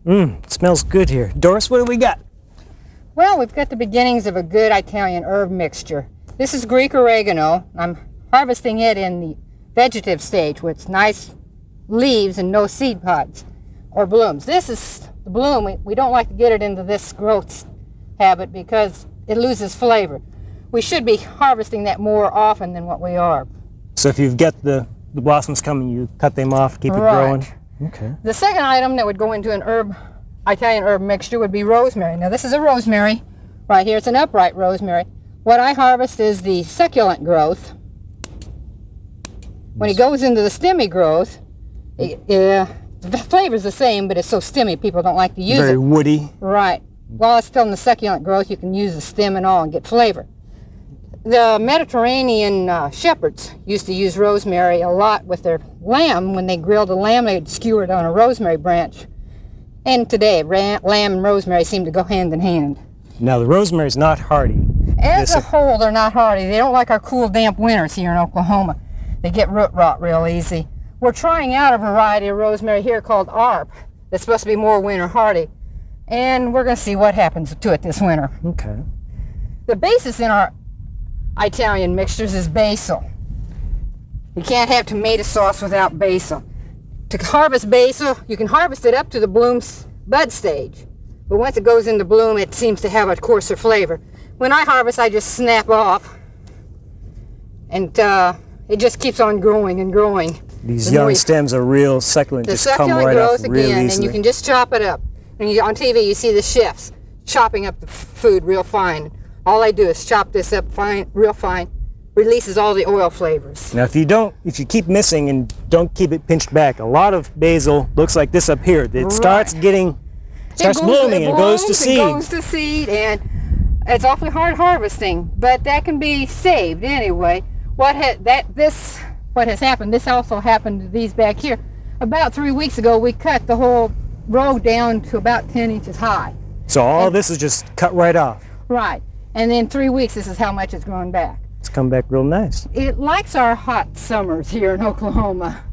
It smells good here. Doris, what do we got? Well, we've got the beginnings of a good Italian herb mixture. This is Greek oregano. I'm harvesting it in the vegetative stage with nice leaves and no seed pods or blooms. This is the bloom. We don't like to get it into this growth habit because it loses flavor. We should be harvesting that more often than what we are. So if you've got the blossoms coming, you cut them off, keep it growing? Okay. The second item that would go into an Italian herb mixture would be rosemary. Now this is a rosemary right here. It's an upright rosemary. What I harvest is the succulent growth. When it goes into the stemmy growth, the flavor's the same, but it's so stemmy people don't like to use it. Very woody. Right. While it's still in the succulent growth, you can use the stem and all and get flavor. The Mediterranean shepherds used to use rosemary a lot with their lamb. When they grilled a lamb, they'd skewer it on a rosemary branch. And today, lamb and rosemary seem to go hand in hand. Now, the rosemary's not hardy. As a whole, they're not hardy. They don't like our cool, damp winters here in Oklahoma. They get root rot real easy. We're trying out a variety of rosemary here called ARP that's supposed to be more winter hardy. And we're going to see what happens to it this winter. Okay. The basis in our Italian mixtures is basil. You can't have tomato sauce without basil. To harvest basil, you can harvest it up to the bud stage. But once it goes into bloom, it seems to have a coarser flavor. When I harvest, I just snap off. And it just keeps on growing and growing. These young stems are real succulent. The just succulent come right growth off real again, easily. and you can just chop it up. And on TV, you see the chefs chopping up the food real fine. All I do is chop this up fine, real fine, releases all the oil flavors. Now, if you keep missing and don't keep it pinched back, a lot of basil looks like this up here. It starts blooming and goes to seed. It goes to seed, and it's awfully hard harvesting, but that can be saved anyway. What has happened? This also happened to these back here. About 3 weeks ago, we cut the whole row down to about 10 inches high. So all this is just cut right off. Right. And in 3 weeks, this is how much it's grown back. It's come back real nice. It likes our hot summers here in Oklahoma.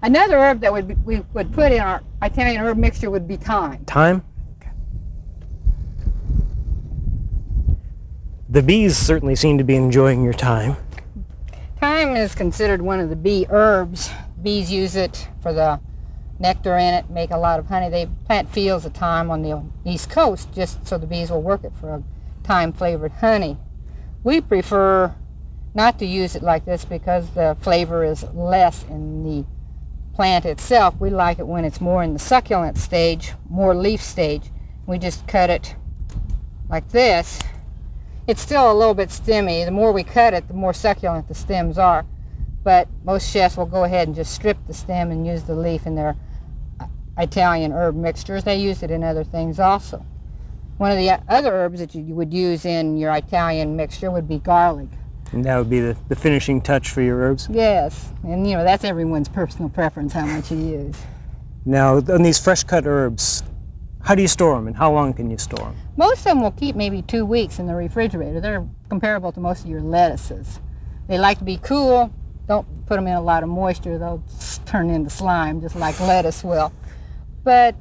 Another herb that we would put in our Italian herb mixture would be thyme. Thyme? The bees certainly seem to be enjoying your thyme. Thyme is considered one of the bee herbs. Bees use it for the nectar in it, make a lot of honey. They plant fields of thyme on the East Coast just so the bees will work it for a thyme-flavored honey. We prefer not to use it like this because the flavor is less in the plant itself. We like it when it's more in the succulent stage, more leaf stage. We just cut it like this. It's still a little bit stemmy. The more we cut it, the more succulent the stems are. But most chefs will go ahead and just strip the stem and use the leaf in their Italian herb mixtures. They use it in other things also. One of the other herbs that you would use in your Italian mixture would be garlic. And that would be the finishing touch for your herbs? Yes, and that's everyone's personal preference how much you use. Now, on these fresh cut herbs, how do you store them and how long can you store them? Most of them will keep maybe 2 weeks in the refrigerator. They're comparable to most of your lettuces. They like to be cool. Don't put them in a lot of moisture. They'll turn into slime just like lettuce will. But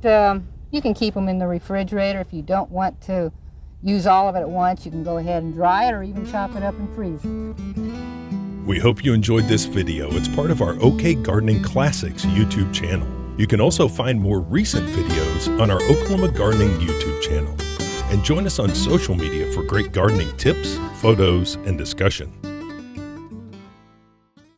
you can keep them in the refrigerator. If you don't want to use all of it at once, you can go ahead and dry it or even chop it up and freeze it. We hope you enjoyed this video. It's part of our OK Gardening Classics YouTube channel. You can also find more recent videos on our Oklahoma Gardening YouTube channel. And join us on social media for great gardening tips, photos, and discussion.